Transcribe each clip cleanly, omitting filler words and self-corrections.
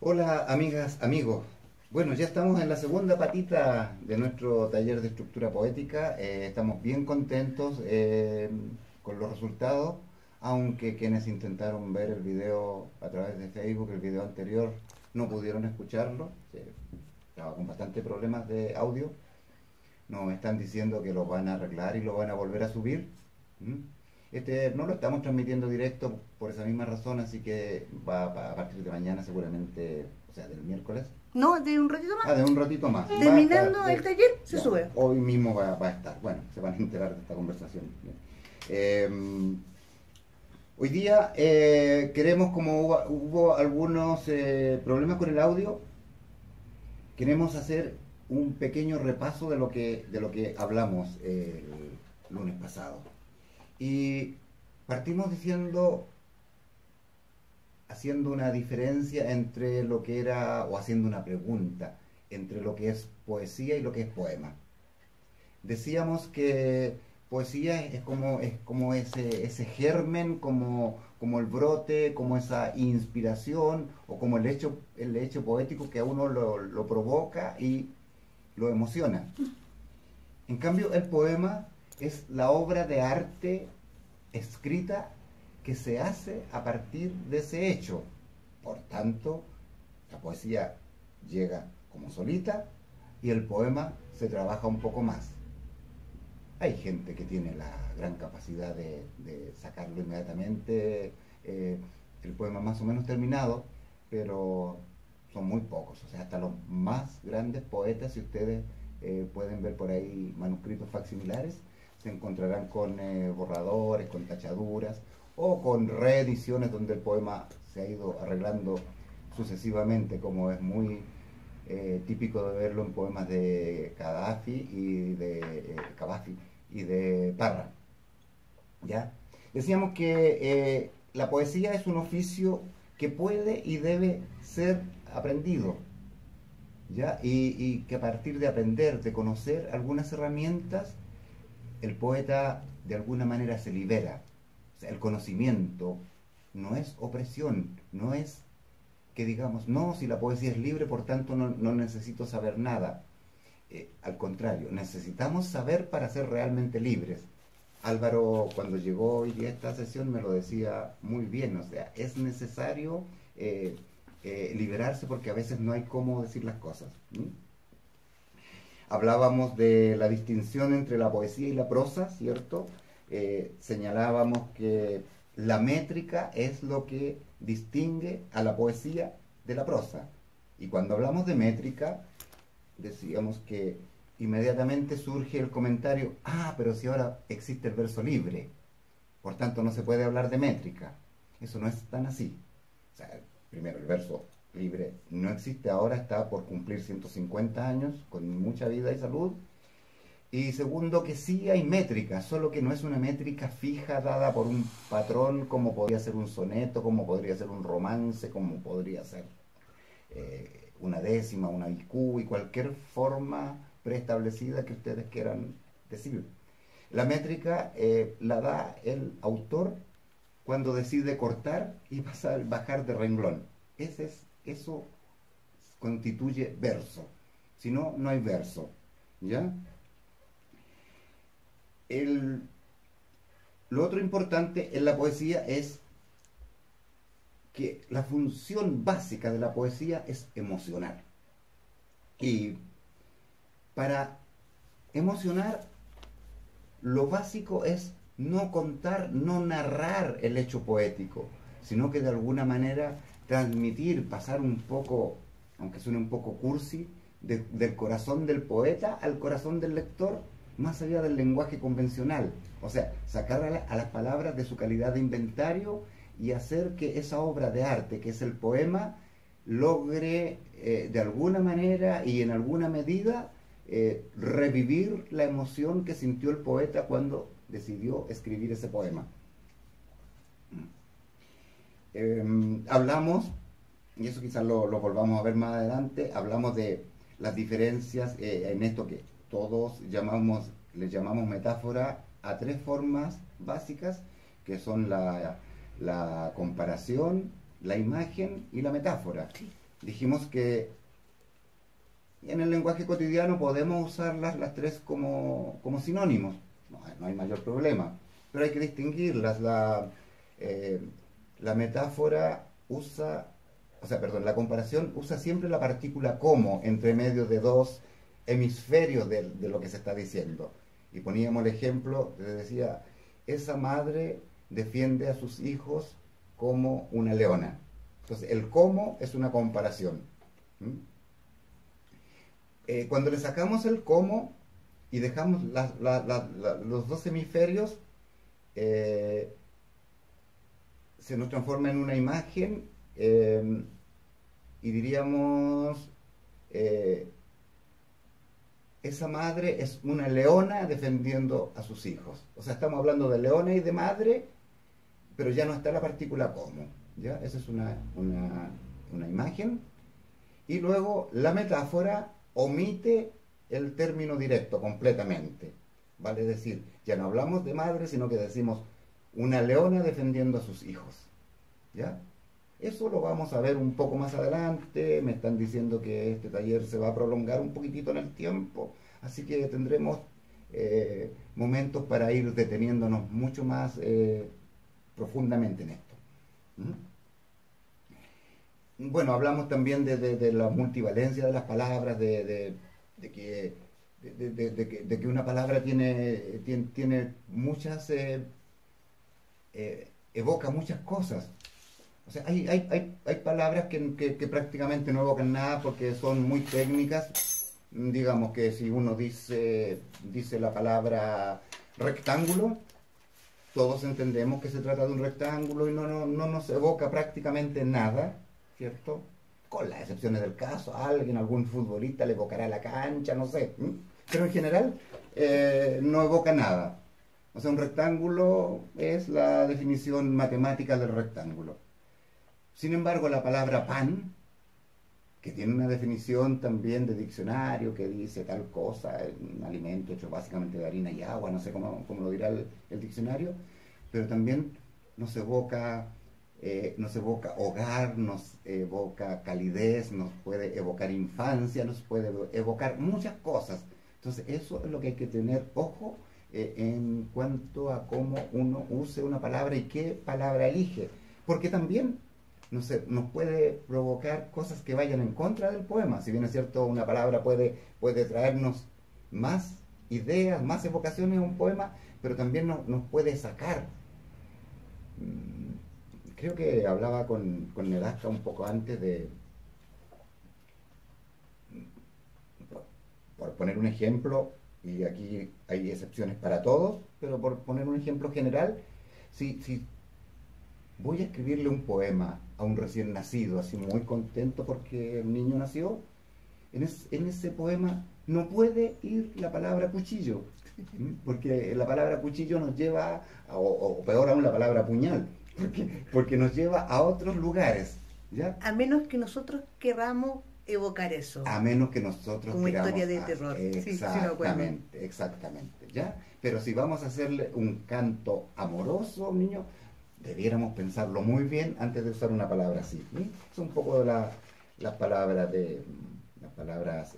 Hola amigas, amigos. Bueno, ya estamos en la segunda patita de nuestro taller de estructura poética. Estamos bien contentos con los resultados, aunque quienes intentaron ver el video a través de Facebook, el video anterior, no pudieron escucharlo. Estaba con bastantes problemas de audio. Nos están diciendo que lo van a arreglar y lo van a volver a subir. ¿Mm? Este no lo estamos transmitiendo directo por esa misma razón, así que a partir de mañana seguramente, o sea, del miércoles. No, de un ratito Ah, más. de un ratito más. Va a estar, Terminando el taller, se ya, sube. hoy mismo va a estar. Bueno, se van a enterar de esta conversación. Bien. Hoy día queremos, como hubo algunos problemas con el audio, queremos hacer un pequeño repaso de lo que hablamos el lunes pasado. Y partimos diciendo, haciendo una diferencia entre lo que era, o haciendo una pregunta, entre lo que es poesía y lo que es poema. Decíamos que poesía es como ese germen, como el brote, como esa inspiración, o como el hecho poético que a uno lo provoca y lo emociona. En cambio, el poema es la obra de arte escrita que se hace a partir de ese hecho. Por tanto, la poesía llega como solita y el poema se trabaja un poco más. Hay gente que tiene la gran capacidad de sacarlo inmediatamente, el poema más o menos terminado, pero son muy pocos. O sea, hasta los más grandes poetas, si ustedes pueden ver por ahí manuscritos facsimilares, se encontrarán con borradores, con tachaduras o con reediciones donde el poema se ha ido arreglando sucesivamente, como es muy típico de verlo en poemas de Gaddafi y de Cavafi y de Parra. ¿Ya? Decíamos que la poesía es un oficio que puede y debe ser aprendido, ¿ya? Y que a partir de aprender, de conocer algunas herramientas, el poeta de alguna manera se libera. O sea, el conocimiento no es opresión, no es que digamos, no, si la poesía es libre, por tanto no necesito saber nada. Al contrario, necesitamos saber para ser realmente libres. Álvaro, cuando llegó hoy a esta sesión, me lo decía muy bien, o sea, es necesario liberarse porque a veces no hay cómo decir las cosas. Hablábamos de la distinción entre la poesía y la prosa, ¿cierto? Señalábamos que la métrica es lo que distingue a la poesía de la prosa. Y cuando hablamos de métrica, decíamos que inmediatamente surge el comentario, pero si ahora existe el verso libre, por tanto no se puede hablar de métrica. Eso no es tan así. O sea, primero, el verso libre no existe ahora, está por cumplir 150 años, con mucha vida y salud. Y segundo, que sí hay métrica, solo que no es una métrica fija dada por un patrón como podría ser un soneto, como podría ser un romance, como podría ser una décima, una IQ y cualquier forma preestablecida que ustedes quieran decir. La métrica la da el autor cuando decide cortar y bajar de renglón. Eso constituye verso. Si no, no hay verso. ¿Ya? El, lo otro importante en la poesía es que la función básica de la poesía es emocionar. Y para emocionar, lo básico es no contar, no narrar el hecho poético, sino que de alguna manera transmitir, pasar un poco, aunque suene un poco cursi, del corazón del poeta al corazón del lector, más allá del lenguaje convencional. O sea, sacar a las palabras de su calidad de inventario y hacer que esa obra de arte, que es el poema, logre de alguna manera y en alguna medida revivir la emoción que sintió el poeta cuando decidió escribir ese poema. Hablamos, y eso quizás lo volvamos a ver más adelante, hablamos de las diferencias en esto que todos les llamamos metáfora a tres formas básicas, que son la comparación, la imagen y la metáfora. Sí. dijimos que en el lenguaje cotidiano podemos usarlas las tres como sinónimos, no hay mayor problema, pero hay que distinguirlas. Eh, la metáfora usa, o sea, perdón, la comparación usa siempre la partícula como entre medio de dos hemisferios de lo que se está diciendo. Y poníamos el ejemplo, les decía, esa madre defiende a sus hijos como una leona. Entonces, el como es una comparación. ¿Mm? Cuando le sacamos el como y dejamos los dos hemisferios, se nos transforma en una imagen y diríamos, esa madre es una leona defendiendo a sus hijos. O sea, estamos hablando de leona y de madre, pero ya no está la partícula como. ¿Ya? Esa es una imagen. Y luego la metáfora omite el término directo completamente. Vale decir, ya no hablamos de madre, sino que decimos una leona defendiendo a sus hijos. ¿Ya? Eso lo vamos a ver un poco más adelante. Me están diciendo que este taller se va a prolongar un poquitito en el tiempo, así que tendremos momentos para ir deteniéndonos mucho más profundamente en esto. Bueno, hablamos también de la multivalencia de las palabras, de que una palabra tiene muchas, evoca muchas cosas. O sea, hay palabras que prácticamente no evocan nada porque son muy técnicas. Digamos que si uno dice la palabra rectángulo, todos entendemos que se trata de un rectángulo y no nos evoca prácticamente nada, ¿cierto? Con las excepciones del caso, algún futbolista le evocará la cancha, no sé. Pero en general no evoca nada. O sea, un rectángulo es la definición matemática del rectángulo. Sin embargo, la palabra pan, que tiene una definición también de diccionario que dice tal cosa, un alimento hecho básicamente de harina y agua, no sé cómo lo dirá el diccionario, pero también nos evoca hogar, nos evoca calidez, nos puede evocar infancia, nos puede evocar muchas cosas. Entonces, eso es lo que hay que tener ojo en cuanto a cómo uno use una palabra y qué palabra elige. Porque también nos puede provocar cosas que vayan en contra del poema. Si bien es cierto, una palabra puede traernos más ideas, más evocaciones a un poema, pero también nos puede sacar. Creo que hablaba con Nedasca un poco antes por poner un ejemplo, y aquí hay excepciones para todos, pero por poner un ejemplo general, si voy a escribirle un poema a un recién nacido, así muy contento porque el niño nació, en ese poema no puede ir la palabra cuchillo, porque la palabra cuchillo nos lleva, o peor aún la palabra puñal, porque nos lleva a otros lugares, ¿ya? A menos que nosotros queramos evocar eso. A menos que nosotros como queramos... historia de terror. Exactamente, exactamente, ¿ya? Pero si vamos a hacerle un canto amoroso a un niño, debiéramos pensarlo muy bien antes de usar una palabra así. Es un poco de las palabras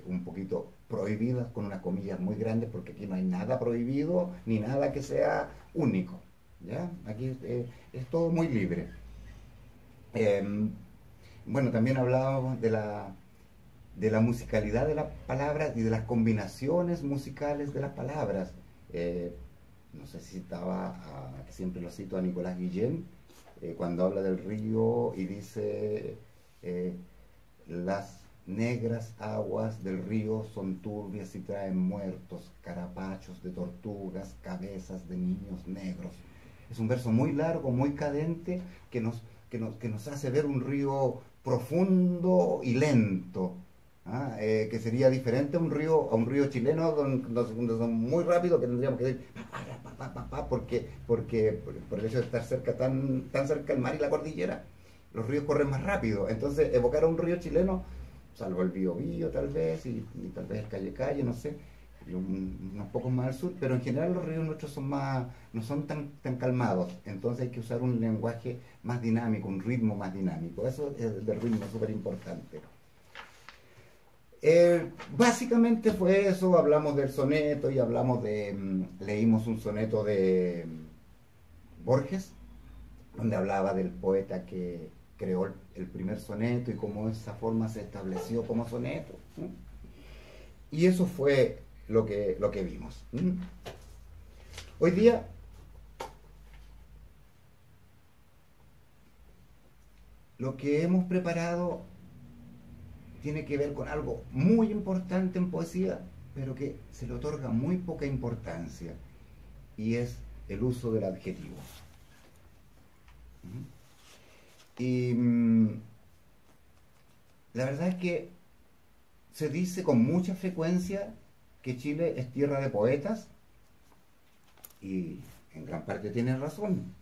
un poquito prohibidas, con unas comillas muy grandes, porque aquí no hay nada prohibido ni nada que sea único, ¿ya? Aquí es todo muy libre. Bueno, también hablábamos de la musicalidad de las palabras y de las combinaciones musicales de las palabras. No sé si siempre lo cito a Nicolás Guillén, cuando habla del río y dice, las negras aguas del río son turbias y traen muertos, carapachos de tortugas, cabezas de niños negros. Es un verso muy largo, muy cadente, que nos hace ver un río profundo y lento, que sería diferente a un río chileno donde son muy rápido, que tendríamos que ir porque por el hecho de estar tan cerca del mar y la cordillera, los ríos corren más rápido. Entonces, evocar a un río chileno, salvo el Biobío tal vez, y tal vez el Calle, no sé, unos pocos más al sur, pero en general los ríos nuestros son más, no son tan calmados, entonces hay que usar un lenguaje más dinámico, un ritmo más dinámico. Eso es del ritmo súper importante. Básicamente fue eso, hablamos del soneto y hablamos leímos un soneto de Borges, donde hablaba del poeta que creó el primer soneto y cómo esa forma se estableció como soneto, ¿no? Y eso fue lo que vimos. Hoy día lo que hemos preparado tiene que ver con algo muy importante en poesía, pero que se le otorga muy poca importancia, y es el uso del adjetivo. Y la verdad es que se dice con mucha frecuencia que Chile es tierra de poetas, y en gran parte tiene razón.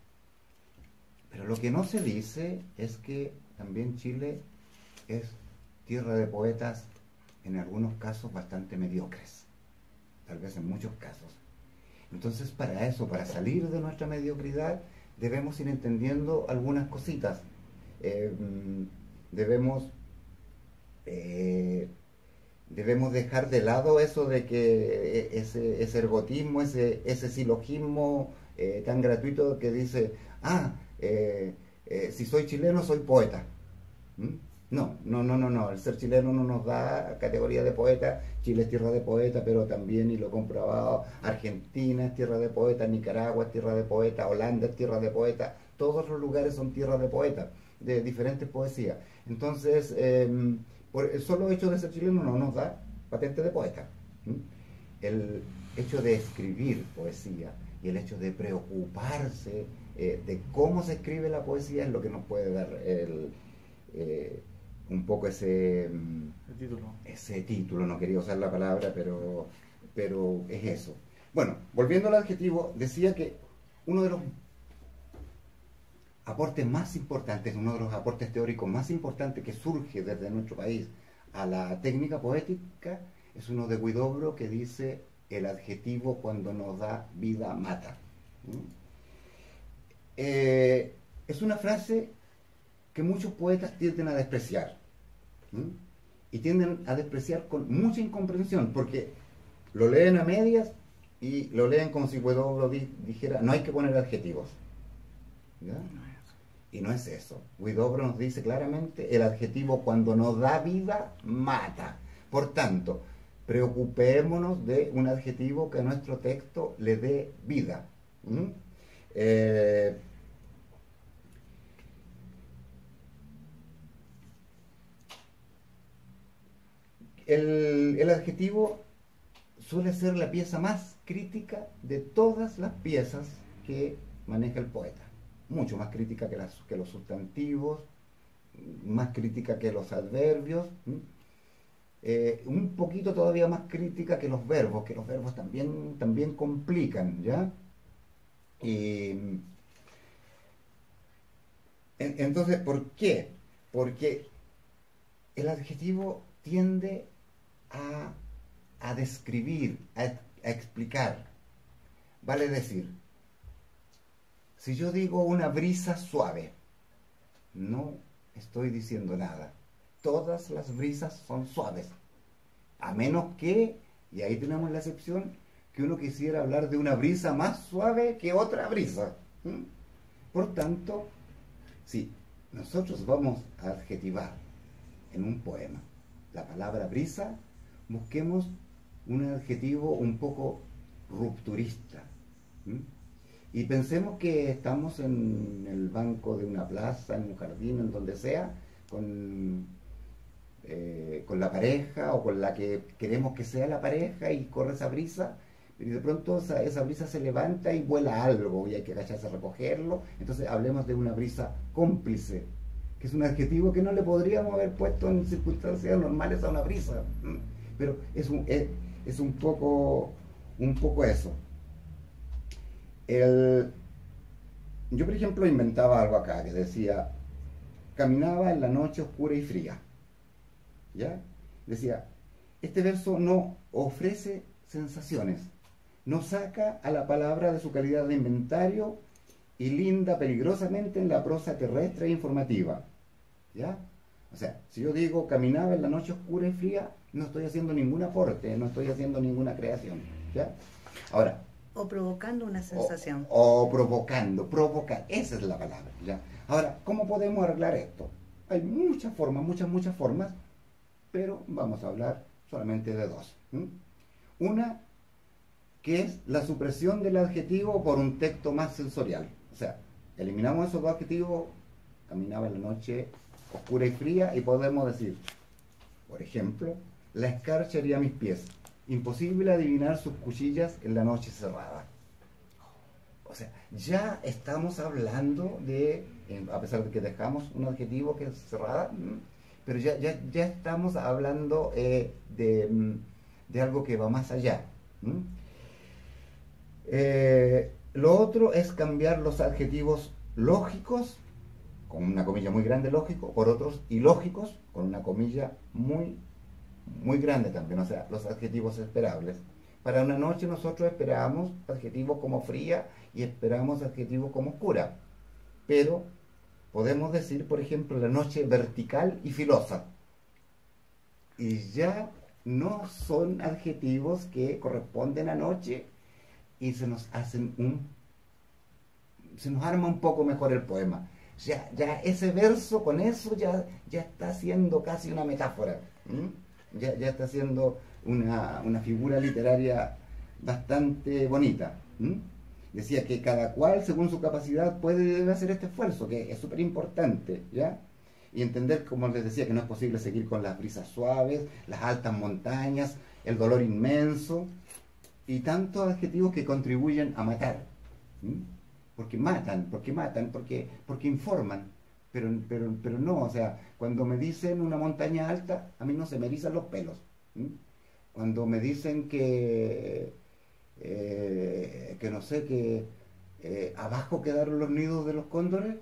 Pero lo que no se dice es que también Chile es tierra de poetas en algunos casos bastante mediocres, tal vez en muchos casos. Entonces, para eso, para salir de nuestra mediocridad, debemos ir entendiendo algunas cositas. Debemos dejar de lado eso de que ese ergotismo, ese silogismo tan gratuito que dice, si soy chileno soy poeta. No, el ser chileno no nos da categoría de poeta. Chile es tierra de poeta, pero también, y lo he comprobado, Argentina es tierra de poeta, Nicaragua es tierra de poeta, Holanda es tierra de poeta, todos los lugares son tierra de poeta, de diferentes poesías. Entonces, por el solo hecho de ser chileno no nos da patente de poeta. El hecho de escribir poesía y el hecho de preocuparse de cómo se escribe la poesía es lo que nos puede dar un poco ese título, no quería usar la palabra, pero es eso. Bueno, volviendo al adjetivo, decía que uno de los aportes más importantes, uno de los aportes teóricos más importantes que surge desde nuestro país a la técnica poética es uno de Huidobro, que dice: el adjetivo cuando nos da vida mata. Es una frase que muchos poetas tienden a despreciar, y tienden a despreciar con mucha incomprensión, porque lo leen a medias y lo leen como si Huidobro dijera no hay que poner adjetivos, ¿ya? Y no es eso. Huidobro nos dice claramente: el adjetivo cuando nos da vida mata. Por tanto, preocupémonos de un adjetivo que a nuestro texto le dé vida. El adjetivo suele ser la pieza más crítica de todas las piezas que maneja el poeta. Mucho más crítica que los sustantivos, más crítica que los adverbios, un poquito todavía más crítica que los verbos también complican, ¿ya? Entonces, ¿por qué? Porque el adjetivo tiende a describir, a explicar. Vale decir, si yo digo una brisa suave, no estoy diciendo nada. Todas las brisas son suaves, a menos que, y ahí tenemos la excepción, que uno quisiera hablar de una brisa más suave que otra brisa. Por tanto, si nosotros vamos a adjetivar en un poema la palabra brisa, busquemos un adjetivo un poco rupturista. Y pensemos que estamos en el banco de una plaza, en un jardín, en donde sea, con la pareja o con la que queremos que sea la pareja, y corre esa brisa, y de pronto esa brisa se levanta y vuela algo y hay que agacharse a recogerlo. Entonces hablemos de una brisa cómplice, que es un adjetivo que no le podríamos haber puesto en circunstancias normales a una brisa, pero es un poco eso. Yo, por ejemplo, inventaba algo acá que decía: caminaba en la noche oscura y fría, ¿ya? Decía, este verso no ofrece sensaciones. No saca a la palabra de su calidad de inventario y linda peligrosamente en la prosa terrestre e informativa. ¿Ya? O sea, si yo digo caminaba en la noche oscura y fría, no estoy haciendo ningún aporte, no estoy haciendo ninguna creación. ¿Ya? Ahora, O provocando una sensación. o provocando, provocar, esa es la palabra. ¿Ya? Ahora, ¿cómo podemos arreglar esto? Hay muchas formas, muchas formas, pero vamos a hablar solamente de dos. Una, que es la supresión del adjetivo por un texto más sensorial. O sea, eliminamos esos dos adjetivos, caminaba en la noche oscura y fría, y podemos decir, por ejemplo, la escarcha hería mis pies, imposible adivinar sus cuchillas en la noche cerrada. O sea, ya estamos hablando de, a pesar de que dejamos un adjetivo que es cerrada, pero ya estamos hablando de algo que va más allá. Lo otro es cambiar los adjetivos lógicos, con una comilla muy grande lógico, por otros ilógicos, con una comilla muy grande también, o sea, los adjetivos esperables. Para una noche nosotros esperamos adjetivos como fría y esperamos adjetivos como oscura, pero podemos decir, por ejemplo, la noche vertical y filosa, y ya no son adjetivos que corresponden a noche, y se nos arma un poco mejor el poema. Ya ese verso, con eso ya está siendo casi una metáfora. Ya está siendo una figura literaria bastante bonita. Decía que cada cual, según su capacidad, puede y debe hacer este esfuerzo, que es súper importante, ¿ya? Y entender, como les decía, que no es posible seguir con las brisas suaves, las altas montañas, el dolor inmenso, y tantos adjetivos que contribuyen a matar. Porque informan, pero no, o sea, cuando me dicen una montaña alta, a mí no se me erizan los pelos. Cuando me dicen que no sé, que abajo quedaron los nidos de los cóndores,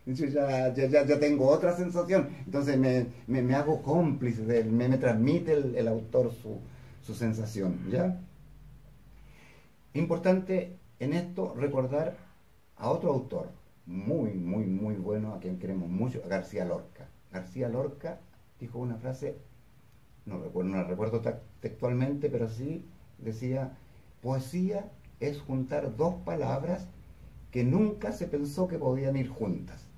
yo ya tengo otra sensación. Entonces me hago cómplice me transmite el autor su sensación, ¿ya? Importante en esto recordar a otro autor muy bueno, a quien queremos mucho, a García Lorca. García Lorca dijo una frase, no la recuerdo textualmente, pero sí decía: poesía es juntar dos palabras que nunca se pensó que podían ir juntas.